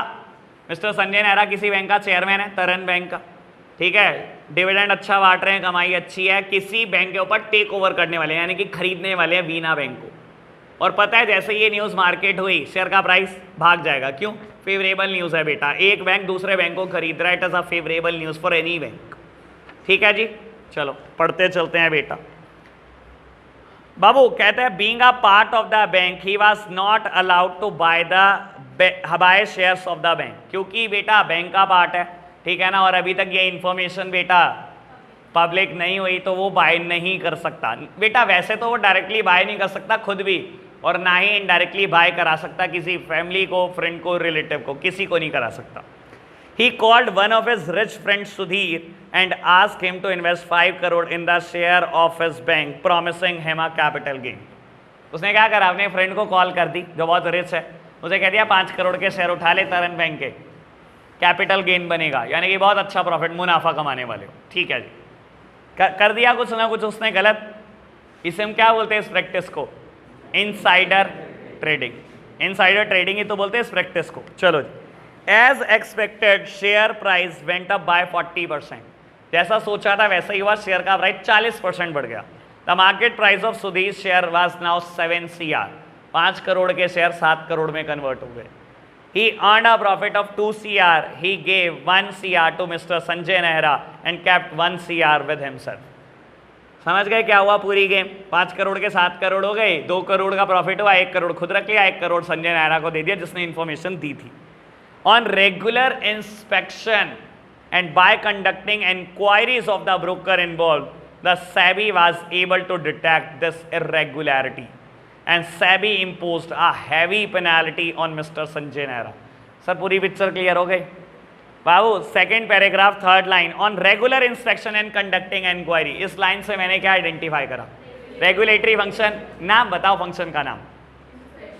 mister Sanjay Nehra किसी bank का chairman है, तरन bank का, ठीक है, dividend अच्छा बांट रहे हैं, कमाई अच्छी है, किसी बैंक के ऊपर टेक ओवर करने वाले हैं, यानी कि खरीदने वाले हैं वीना बैंक को। और पता है जैसे ये न्यूज़ मार्केट हुई शेयर का प्राइस भाग जाएगा। क्यों? फेवरेबल न्यूज़ है बेटा, एक बैंक दूसरे बैंक को खरीद रहा है, it is a favourable news for any bank. ठीक है जी, चलो पढ़ते चलते हैं बेटा। बाबू कहते हैं being a part of the bank he was not allowed to buy shares of the bank, क्योंकि बेटा बैंक का पार्ट है, ठीक है ना, और अभी तक ये इंफॉर्मेशन बेटा पब्लिक नहीं हुई तो वो बाय नहीं कर सकता बेटा। वैसे तो वो डायरेक्टली बाय नहीं कर सकता खुद भी, और ना ही इनडायरेक्टली बाय करा सकता किसी फैमिली को, फ्रेंड को, रिलेटिव को, किसी को नहीं करा सकता। He called one of his rich friends Sudhir and asked him to invest 5 crore in the share of his bank, promising him a capital gain. उसने क्या करा, अपने फ्रेंड को कॉल कर दी जो बहुत रिच है, उसे कह दिया 5 करोड़ के शेयर उठा ले तरन बैंक के, कैपिटल गेन बनेगा, यानी कि बहुत अच्छा प्रॉफिट, मुनाफा कमाने वाले हो। ठीक है जी, कर दिया कुछ ना कुछ उसने गलत। इसे हम क्या बोलते हैं इस प्रैक्टिस को? Insider trading. इनसाइडर ट्रेडिंग ही तो बोलते हैं इस प्रैक्टिस को। चलो जी, as expected share price went up by 40%, जैसा सोचा था वैसा ही हुआ, शेयर का प्राइस 40% बढ़ गया। The market price of Sudhir share was now 7 CR, 5 crore के शेयर 7 करोड़ में कन्वर्ट हो गए। He earned a profit of 2 CR. He gave 1 CR to Mr. Sanjay Nehra and kept 1 CR with himself. समझ गए क्या हुआ पूरी गेम? 5 करोड़ के 7 करोड़ हो गए, 2 करोड़ का प्रॉफिट हुआ, 1 करोड़ खुद रख लिया, 1 करोड़ संजय नेहरा को दे दिया जिसने इन्फॉर्मेशन दी थी। On regular inspection and by conducting inquiries of the broker involved, the SEBI was able to detect this irregularity and SEBI imposed a heavy penalty on Mr. Sanjay Nehra. Sir पूरी picture clear हो गई बाबू? Second paragraph third line, on regular inspection and conducting inquiry. इस line से मैंने क्या identify करा? Regulatory function. नाम बताओ फंक्शन का नाम?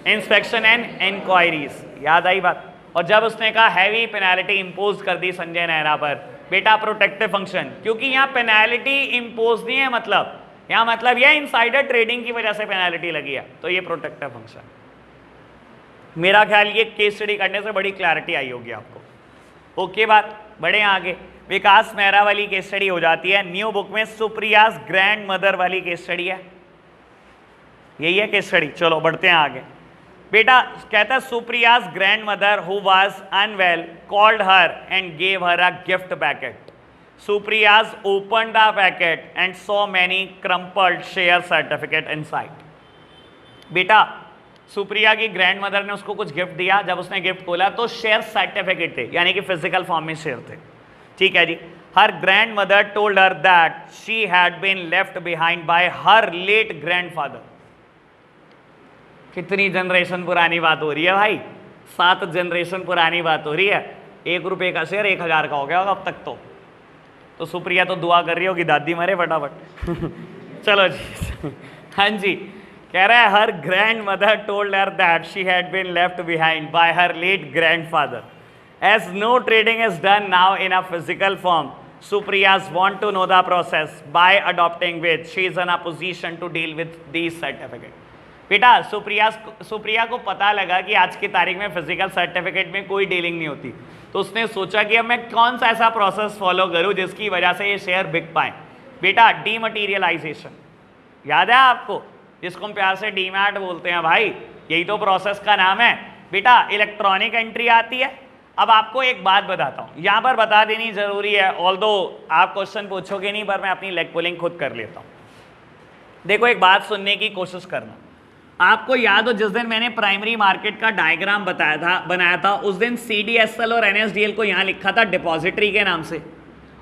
Inspection and inquiries. याद आई बात? और जब उसने कहा हैवी पेनाल्टी इंपोज कर दी संजय नेहरा पर, बेटा प्रोटेक्टिव फंक्शन, क्योंकि यहाँ पेनाल्टी इंपोज नहीं है, मतलब यहाँ मतलब यह इनसाइडर ट्रेडिंग की वजह से पेनाल्टी लगी है, तो ये प्रोटेक्टिव फंक्शन। मेरा ख्याल ये केस स्टडी करने से बड़ी क्लैरिटी आई होगी आपको। ओके बात, बढ़े आगे। विकास मेहरा वाली केस स्टडी हो जाती है, न्यू बुक में सुप्रियाज ग्रैंड मदर वाली केस स्टडी है, यही है केस स्टडी। चलो बढ़ते हैं आगे। बेटा कहता है Supriya's grand mother who was unwell called her and gave her a gift packet. Supriya's open the packet and saw many crumpled share certificate inside. बेटा सुप्रिया की ग्रैंड मदर ने उसको कुछ गिफ्ट दिया, जब उसने गिफ्ट खोला तो शेयर सर्टिफिकेट थे, यानी कि फिजिकल फॉर्म में शेयर थे। ठीक है जी। Her grand mother told her that she had been left behind by her late grandfather. कितनी जनरेशन पुरानी बात हो रही है भाई? 7 जनरेशन पुरानी बात हो रही है। 1 रुपये का शेयर 1000 का हो गया होगा अब तक तो सुप्रिया तो दुआ कर रही होगी दादी मरे फटाफट। चलो जी हाँ जी, कह रहा है her grand mother told her that she had been left behind by her late grandfather. As no trading is done now in a physical form, Supriya's want to know the process by adopting which she is in a position to deal with these certificate. बेटा सुप्रिया को पता लगा कि आज की तारीख में physical certificate में कोई डीलिंग नहीं होती, तो उसने सोचा कि अब मैं कौन सा ऐसा प्रोसेस फॉलो करूं जिसकी वजह से ये शेयर बिक पाए। बेटा डीमटीरियलाइजेशन याद है आपको, जिसको हम प्यार से डीमैट बोलते हैं भाई, यही तो प्रोसेस का नाम है। बेटा इलेक्ट्रॉनिक एंट्री आती है। अब आपको एक बात बताता हूँ, यहाँ पर बता देनी जरूरी है, ऑल्दो आप क्वेश्चन पूछोगे नहीं, पर मैं अपनी लेग पुलिंग खुद कर लेता हूँ। देखो एक बात सुनने की कोशिश करना। आपको याद हो जिस दिन मैंने प्राइमरी मार्केट का डायग्राम बनाया था उस दिन CDSL और NSDL को यहाँ लिखा था डिपॉजिटरी के नाम से,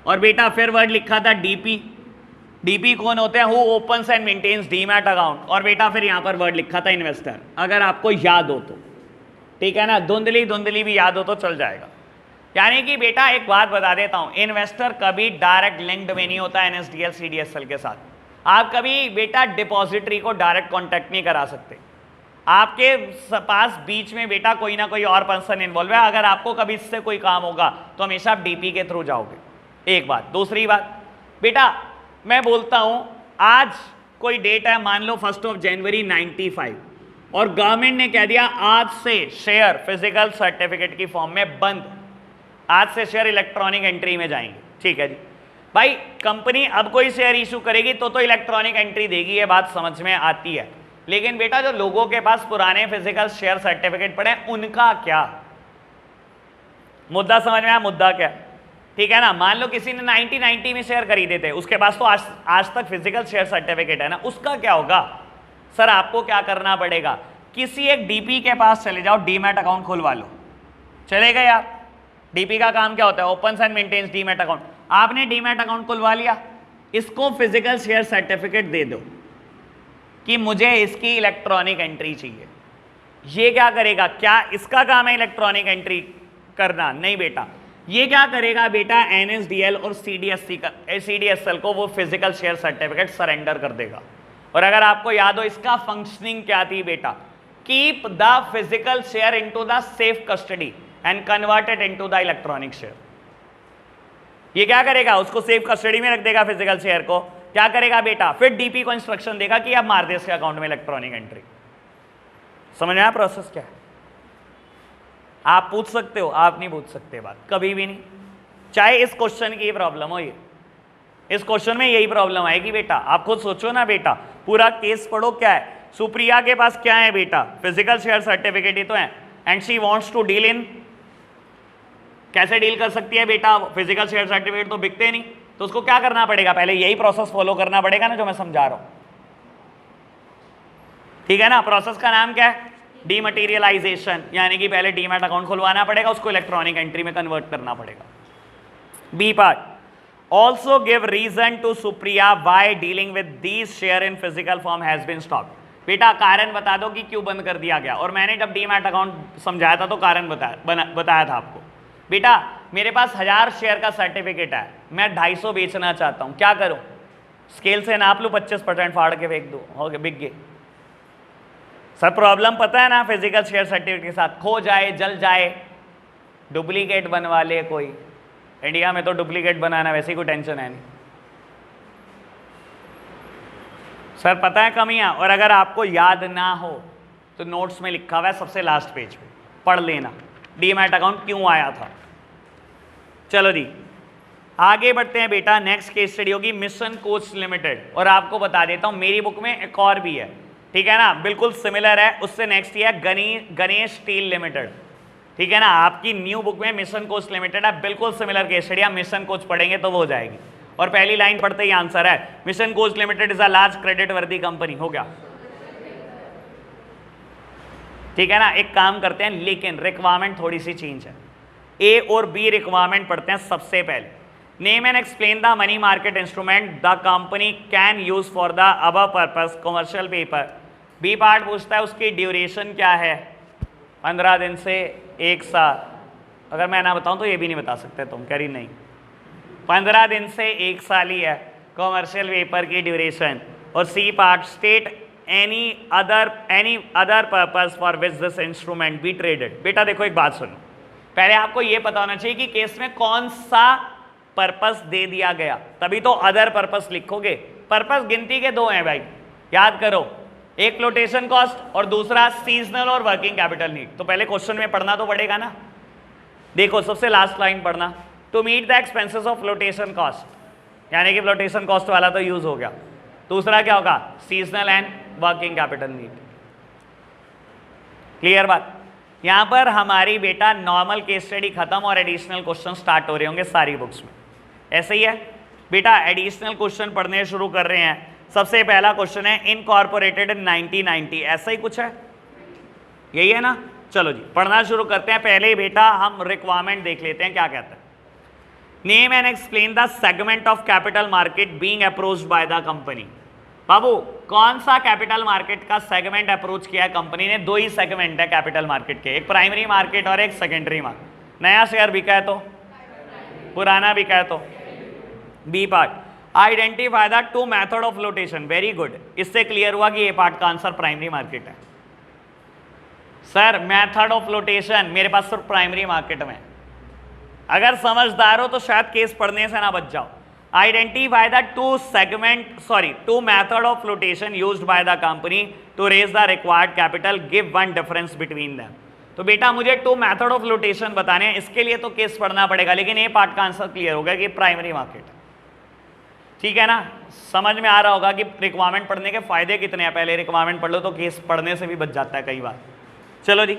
और बेटा फिर वर्ड लिखा था डीपी कौन होते हैं? Who opens and maintains demat account, और बेटा फिर यहाँ पर वर्ड लिखा था इन्वेस्टर, अगर आपको याद हो तो। ठीक है ना, धुंधली भी याद हो तो चल जाएगा। यानी कि बेटा एक बात बता देता हूँ, इन्वेस्टर कभी डायरेक्ट लिंक्ड में नहीं होता NSDL CDSL के साथ। आप कभी बेटा डिपॉजिटरी को डायरेक्ट कांटेक्ट नहीं करा सकते, आपके पास बीच में बेटा कोई ना कोई और पर्सन इन्वॉल्व है। अगर आपको कभी इससे कोई काम होगा तो हमेशा आप DP के थ्रू जाओगे। एक बात। दूसरी बात, बेटा मैं बोलता हूं आज कोई डेट है, मान लो 1 जनवरी 95, और गवर्नमेंट ने कह दिया आज से शेयर फिजिकल सर्टिफिकेट की फॉर्म में बंद। आज से शेयर इलेक्ट्रॉनिक एंट्री में जाएंगे, ठीक है जी भाई। कंपनी अब कोई शेयर इशू करेगी तो इलेक्ट्रॉनिक एंट्री देगी, ये बात समझ में आती है। लेकिन बेटा जो लोगों के पास पुराने फिजिकल शेयर सर्टिफिकेट पड़े हैं उनका क्या? मुद्दा समझ में आया? मुद्दा क्या, ठीक है ना। मान लो किसी ने 1990 में शेयर खरीदे थे, उसके पास तो आज तक फिजिकल शेयर सर्टिफिकेट है ना, उसका क्या होगा? सर आपको क्या करना पड़ेगा, किसी एक डीपी के पास चले जाओ, डीमैट अकाउंट खुलवा लो। चलेगा यार, डीपी का काम क्या होता है? Opens and maintains demat account. आपने डीमैट अकाउंट खुलवा लिया, इसको फिजिकल शेयर सर्टिफिकेट दे दो कि मुझे इसकी इलेक्ट्रॉनिक एंट्री चाहिए। ये क्या करेगा? क्या इसका काम है इलेक्ट्रॉनिक एंट्री करना? नहीं बेटा, ये क्या करेगा बेटा, एनएसडीएल और सीडीएसएल को वो फिजिकल शेयर सर्टिफिकेट सरेंडर कर देगा। और अगर आपको याद हो इसका फंक्शनिंग क्या थी बेटा, keep the physical share into the safe custody and convert it into the electronic share. ये क्या करेगा, उसको सेफ कस्टडी में रख देगा फिजिकल शेयर को। क्या करेगा बेटा, फिर डीपी को इंस्ट्रक्शन देगा कि अब मार दे इसके अकाउंट में इलेक्ट्रॉनिक एंट्री। समझ में आया प्रोसेस क्या है? आप पूछ सकते हो, आप नहीं पूछ सकते बात कभी भी नहीं, चाहे इस क्वेश्चन की प्रॉब्लम हो। ये इस क्वेश्चन में यही प्रॉब्लम आएगी बेटा। आप खुद सोचो ना बेटा, पूरा केस पढ़ो। क्या है, सुप्रिया के पास क्या है बेटा, फिजिकल शेयर सर्टिफिकेट ही तो है, and she wants to deal in. कैसे डील कर सकती है बेटा, फिजिकल शेयर सर्टिफिकेट तो बिकते नहीं, तो उसको क्या करना पड़ेगा, पहले यही प्रोसेस फॉलो करना पड़ेगा ना जो मैं समझा रहा हूं, ठीक है ना। प्रोसेस का नाम क्या है, डीमटेरियलाइजेशन, यानी कि पहले डीमैट अकाउंट खुलवाना पड़ेगा, उसको इलेक्ट्रॉनिक एंट्री में कन्वर्ट करना पड़ेगा। B part, also give reason to Supriya why dealing with these share in physical form has been stopped. बेटा कारण बता दो कि क्यों बंद कर दिया गया। और मैंने जब डीमैट अकाउंट समझाया था तो कारण बताया था आपको। बेटा मेरे पास 1000 शेयर का सर्टिफिकेट है, मैं 250 बेचना चाहता हूं, क्या करूं? स्केल से नाप लूं, 25% फाड़ के फेंक दो, हो गए, बिक गए। सर प्रॉब्लम पता है ना फिजिकल शेयर सर्टिफिकेट के साथ, खो जाए, जल जाए, डुप्लीकेट बनवा ले कोई। इंडिया में तो डुप्लीकेट बनाना वैसे ही कोई टेंशन है नहीं। सर पता है कमियां, और अगर आपको याद ना हो तो नोट्स में लिखा हुआ है सबसे लास्ट पेज पे, पढ़ लेना डीमैट अकाउंट क्यों आया था। चलो जी आगे बढ़ते हैं बेटा। नेक्स्ट केस स्टडी होगी मिशन कोच लिमिटेड, और आपको बता देता हूं मेरी बुक में एक और भी है, ठीक है ना, बिल्कुल सिमिलर है उससे। नेक्स्ट ये है गणेश स्टील लिमिटेड, ठीक है ना। आपकी न्यू बुक में मिशन कोच लिमिटेड है, बिल्कुल सिमिलर केस स्टडी। आप मिशन कोच पढ़ेंगे तो वो हो जाएगी। और पहली लाइन पढ़ते ही आंसर है, mission coach limited is a large credit worthy company. हो गया, ठीक है ना। एक काम करते हैं, लेकिन रिक्वायरमेंट थोड़ी सी चेंज है। ए और बी रिक्वायरमेंट पढ़ते हैं सबसे पहले। Name and explain the money market instrument the company can use for the above purpose commercial paper. B part पूछता है उसकी ड्यूरेशन क्या है, 15 दिन से 1 साल। अगर मैं ना बताऊं तो ये भी नहीं बता सकते तुम, कह रही नहीं, 15 दिन से 1 साल ही है कमर्शियल पेपर की ड्यूरेशन। और C part state any other purpose for which this instrument be traded. बेटा देखो एक बात सुनो, पहले आपको यह पता होना चाहिए कि केस में कौन सा पर्पस दे दिया गया, तभी तो अदर पर्पस लिखोगे। पर्पस गिनती के 2 हैं भाई, याद करो, एक फ्लोटेशन कॉस्ट और दूसरा सीजनल और वर्किंग कैपिटल नीड। तो पहले क्वेश्चन में पढ़ना तो पड़ेगा ना। देखो सबसे लास्ट लाइन पढ़ना, to meet the expenses of flotation cost, यानी कि फ्लोटेशन कॉस्ट वाला तो यूज हो गया। दूसरा क्या होगा, seasonal and working capital need. Clear बात। यहां पर हमारी बेटा नॉर्मल केस स्टडी खत्म और एडिशनल क्वेश्चन स्टार्ट हो रहे होंगे सारी बुक्स में, ऐसे ही है बेटा। एडिशनल क्वेश्चन पढ़ने शुरू कर रहे हैं। सबसे पहला क्वेश्चन है इनकॉर्पोरेटेड इन 1990, ऐसा ही कुछ है, यही है ना। चलो जी पढ़ना शुरू करते हैं। पहले बेटा हम रिक्वायरमेंट देख लेते हैं क्या कहता है। Name and explain the segment of capital market being approached by the company. बाबू कौन सा कैपिटल मार्केट का सेगमेंट अप्रोच किया है कंपनी ने? 2 ही सेगमेंट है कैपिटल मार्केट के, एक प्राइमरी मार्केट और एक सेकेंडरी मार्केट। नया शेयर बिका है तो, पुराना बिका है तो। B part, identify the 2 method of flotation. Very good, इससे क्लियर हुआ कि ये पार्ट का आंसर प्राइमरी मार्केट है। सर मेथड ऑफ फ्लोटेशन मेरे पास सिर्फ प्राइमरी मार्केट में, अगर समझदार हो तो शायद केस पढ़ने से ना बच जाओ। Identify the 2 method of flotation used by the company to raise the required capital. Give one difference between them. तो बेटा मुझे 2 मेथड ऑफ फ्लोटेशन बताने हैं, इसके लिए तो केस पढ़ना पड़ेगा, लेकिन ये पार्ट का आंसर क्लियर हो गया कि प्राइमरी मार्केट है। ठीक है ना, समझ में आ रहा होगा कि रिक्वायरमेंट पढ़ने के फायदे कितने हैं। पहले रिक्वायरमेंट पढ़ लो तो केस पढ़ने से भी बच जाता है कई बार। चलो जी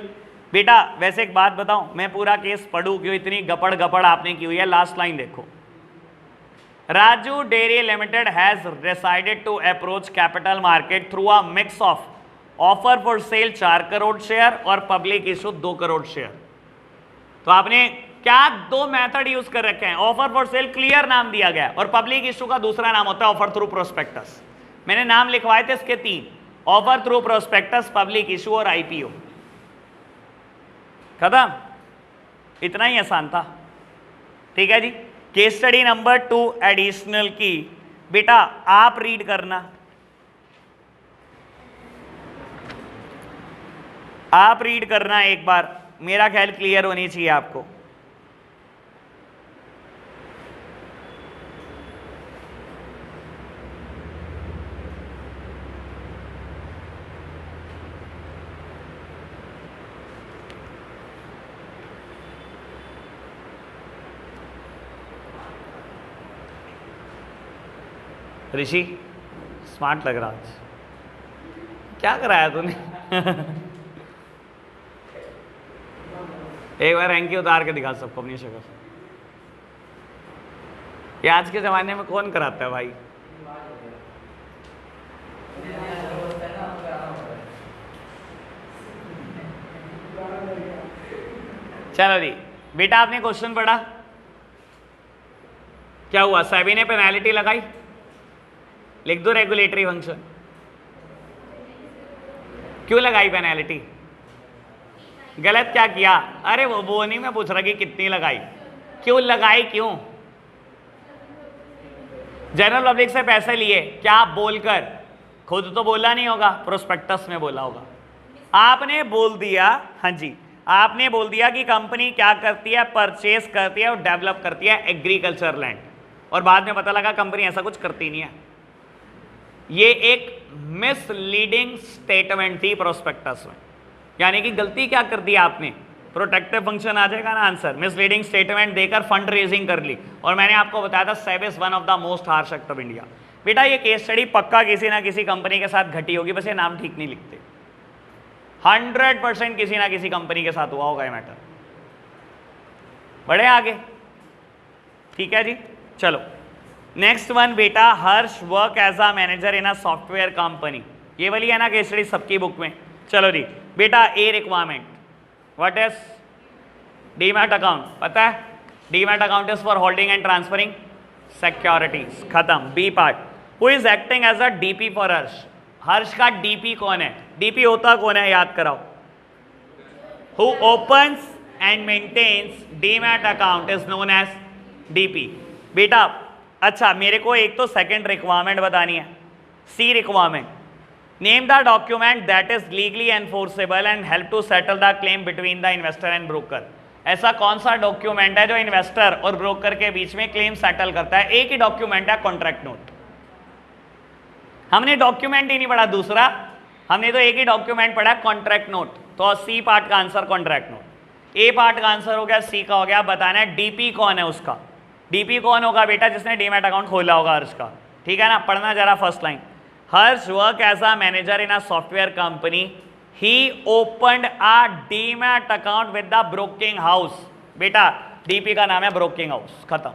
बेटा, वैसे एक बात बताऊं, मैं पूरा केस पढ़ूं क्यों, इतनी गपड़ गपड़ आपने की हुई है। लास्ट लाइन देखो, Raju dairy limited has decided to approach capital market through a mix of offer for sale 4 crore share और पब्लिक इशू 2 करोड़ शेयर। तो आपने क्या 2 मेथड यूज कर रखे हैं, ऑफर फॉर सेल क्लियर नाम दिया गया और पब्लिक इशू का दूसरा नाम होता है ऑफर थ्रू प्रोस्पेक्टस। मैंने नाम लिखवाए थे इसके 3, offer through prospectus, public issue और आईपीओ। खत्म, इतना ही आसान था। ठीक है जी, केस स्टडी नंबर 2 एडिशनल की बेटा आप रीड करना, आप रीड करना एक बार, मेरा ख्याल क्लियर होनी चाहिए आपको। ऋषि स्मार्ट लग रहा आज, क्या कराया तूने? एक बार रैंकी उतार के दिखा सबको अपनी शक्ल। ये आज के जमाने में कौन कराता है भाई? चलो जी बेटा, आपने क्वेश्चन पढ़ा, क्या हुआ? सेबी ने पेनल्टी लगाई, लिख दो रेगुलेटरी फंक्शन। क्यों लगाई पेनल्टी? गलत क्या किया? अरे वो नहीं मैं पूछ रहा कि कितनी लगाई, क्यों लगाई, क्यों? जनरल पब्लिक से पैसे लिए, क्या बोलकर? खुद तो बोला नहीं होगा, प्रोस्पेक्टस में बोला होगा। आपने बोल दिया, हाँ जी, आपने बोल दिया कि कंपनी क्या करती है, परचेस करती है और डेवलप करती है एग्रीकल्चर लैंड, और बाद में पता लगा कंपनी ऐसा कुछ करती नहीं है। ये एक मिसलीडिंग स्टेटमेंट थी प्रोस्पेक्टस में, यानी कि गलती क्या कर दी आपने? प्रोटेक्टिव फंक्शन आ जाएगा ना आंसर। मिसलीडिंग स्टेटमेंट देकर फंड रेजिंग कर ली, और मैंने आपको बताया था SEBI is one of the most harsh act of India. बेटा ये केस स्टडी पक्का किसी ना किसी कंपनी के साथ घटी होगी, बस ये नाम ठीक नहीं लिखते। 100% किसी ना किसी कंपनी के साथ हुआ होगा ये मैटर। बढ़े आगे, ठीक है जी। चलो नेक्स्ट वन बेटा, Harsh work as a manager in a software company. ये वाली है ना केस स्टडी सबकी बुक में। चलो जी बेटा, A requirement, what is demat account? पता है demat account is for holding and transferring securities. खत्म। B part, who is acting as a DP for Harsh? Harsh का डीपी कौन है? डीपी होता कौन है, याद कराओ। Who opens and maintains demat account is known as DP. बेटा अच्छा, मेरे को एक तो सेकंड रिक्वायरमेंट बतानी है, C requirement, name the document that is legally enforceable and help to settle the claim between the investor and broker. ऐसा कौन सा डॉक्यूमेंट है जो इन्वेस्टर और ब्रोकर के बीच में क्लेम सेटल करता है? एक ही डॉक्यूमेंट है, कॉन्ट्रैक्ट नोट। हमने डॉक्यूमेंट ही नहीं पढ़ा दूसरा, हमने तो एक ही डॉक्यूमेंट पढ़ा, कॉन्ट्रैक्ट नोट। तो सी पार्ट का आंसर कॉन्ट्रैक्ट नोट, ए पार्ट का आंसर हो गया, सी का हो गया। बताना है डीपी कौन है उसका। डीपी कौन होगा बेटा? जिसने डीमैट अकाउंट खोला होगा हर्ष का। ठीक है ना, पढ़ना जरा first line. Harsh work as a manager in a software company, he opened a demat account with the broking house. बेटा डीपी का नाम है ब्रोकिंग हाउस। खत्म।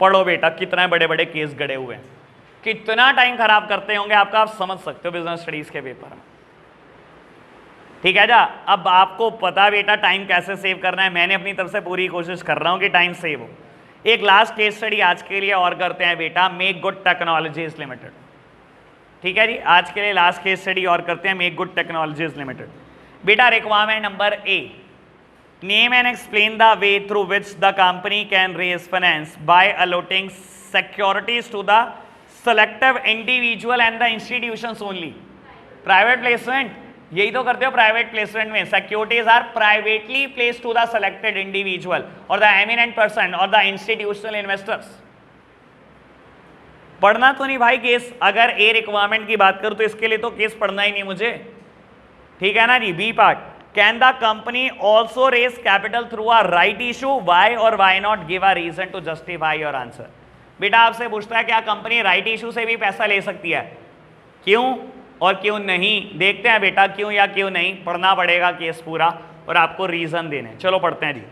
पढ़ो बेटा, कितना बड़े बड़े केस गड़े हुए हैं, कितना टाइम खराब करते होंगे आपका, आप समझ सकते हो बिजनेस स्टडीज के पेपर में। ठीक है जा, अब आपको पता बेटा टाइम कैसे सेव करना है। मैंने अपनी तरफ से पूरी कोशिश कर रहा हूं कि टाइम सेव हो। एक लास्ट केस स्टडी आज के लिए और करते हैं बेटा, मेक गुड टेक्नोलॉजीज लिमिटेड। ठीक है जी, आज के लिए लास्ट केस स्टडी और करते हैं, मेक गुड टेक्नोलॉजीज लिमिटेड। बेटा requirement number A, name and explain the way through which the company can raise finance by allotting securities to the selective individual and the institutions only. Private placement, यही तो करते हो private placement में। Securities are privately placed to the selected individual और the eminent person और the institutional investors. पढ़ना तो नहीं भाई केस, अगर ए रिक्वायरमेंट की बात करूं तो इसके लिए तो केस पढ़ना ही नहीं मुझे। ठीक है ना जी। B part, can the company also raise capital through a right issue, why or why not, give a reason to justify your answer. बेटा आपसे पूछता है क्या कंपनी राइट इशू से भी पैसा ले सकती है, क्यों और क्यों नहीं। देखते हैं बेटा क्यों या क्यों नहीं, पढ़ना पड़ेगा केस पूरा और आपको रीजन देने। चलो पढ़ते हैं जी।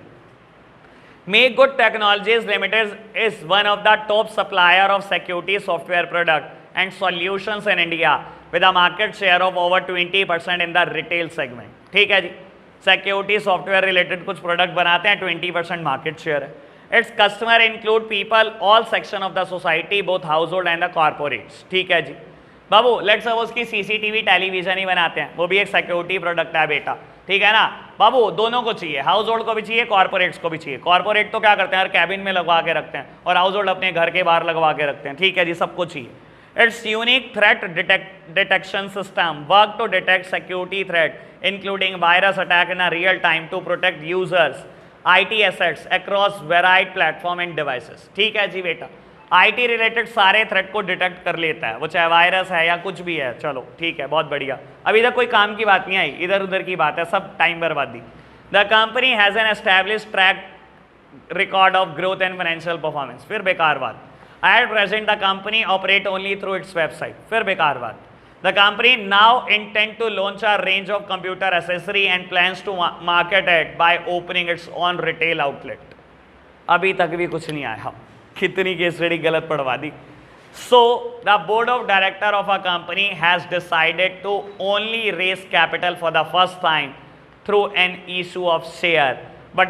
Make Good Technologies Limited is one of the top supplier of security software product and solutions in India with a market share of over 20% in the retail segment। ठीक है जी, सिक्योरिटी सॉफ्टवेयर रिलेटेड कुछ product बनाते हैं, 20% market share है। Its customer include people all section of the society, both house hold and the corporates. ठीक है जी बाबू, let's suppose की CCTV television ही बनाते हैं, वो भी एक सिक्योरिटी प्रोडक्ट है बेटा, ठीक है ना बाबू। दोनों को चाहिए, हाउस होल्ड को भी चाहिए, कॉर्पोरेट्स को भी चाहिए। कॉर्पोरेट तो क्या करते हैं, हर कैबिन में लगवा के रखते हैं, और हाउस होल्ड अपने घर के बाहर लगवा के रखते हैं। ठीक है जी, सबको चाहिए। Its unique threat detection system work to detect security threat including virus attack in a real time to protect users IT assets across varied platform and devices. ठीक है जी बेटा, IT रिलेटेड सारे थ्रेट को डिटेक्ट कर लेता है, वो चाहे वायरस है या कुछ भी है। चलो ठीक है, बहुत बढ़िया। अभी तक कोई काम की बात नहीं आई, इधर उधर की बात है, सब टाइम बर्बादी। The company has an established track record of growth and financial performance. फिर बेकार बात। At present the company operate only through its website. फिर बेकार बात। The company now intend to launch a range of computer accessory and plans to market it by opening its own retail outlet. अभी तक भी कुछ नहीं आया, कितनी केस स्टडी गलत पढ़वा दी। So the board of director of a company has decided to only raise capital for the first time through an issue of share, but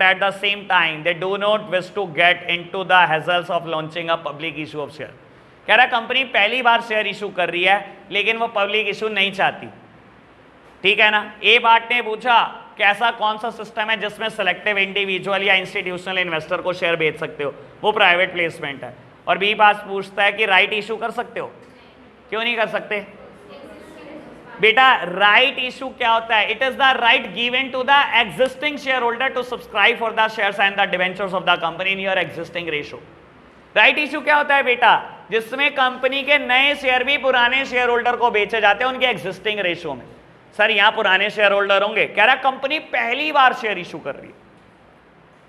at the same time they do not wish to get into the hassles of launching a public issue of share। कह रहा company पहली बार share issue कर रही है, लेकिन वो public issue नहीं चाहती। ठीक है ना। ए पार्ट ने पूछा कैसा कौन सा सिस्टम है जिसमें सेलेक्टिव इंडिविजुअल या इंस्टीट्यूशनल इन्वेस्टर को शेयर बेच सकते हो, वो प्राइवेट प्लेसमेंट है। और बी पास पूछता है कि राइट इशू कर सकते हो, क्यों नहीं कर सकते बेटा। राइट इशू क्या होता है, it is the right given to the existing share holder to subscribe for the shares and the debentures of the company in your existing ratio. Right issue क्या होता है बेटा, जिसमें कंपनी के नए शेयर भी पुराने शेयर होल्डर को बेचे जाते हैं उनके एग्जिस्टिंग रेशो में। सर यहां पुराने शेयर होल्डर होंगे, कह रहा कंपनी पहली बार शेयर इशू कर रही है,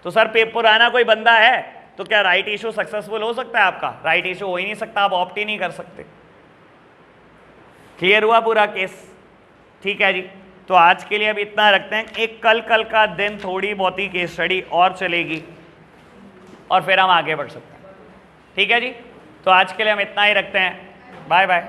तो सर पुराना कोई बंदा है तो क्या राइट इशू सक्सेसफुल हो सकता है आपका? राइट इशू हो ही नहीं सकता, आप ऑप्ट ही नहीं कर सकते। क्लियर हुआ पूरा केस? ठीक है जी, तो आज के लिए अब इतना रखते हैं। एक कल का दिन थोड़ी बहुत ही केस स्टडी और चलेगी और फिर हम आगे बढ़ सकते हैं। ठीक है जी, तो आज के लिए हम इतना ही रखते हैं। Bye bye.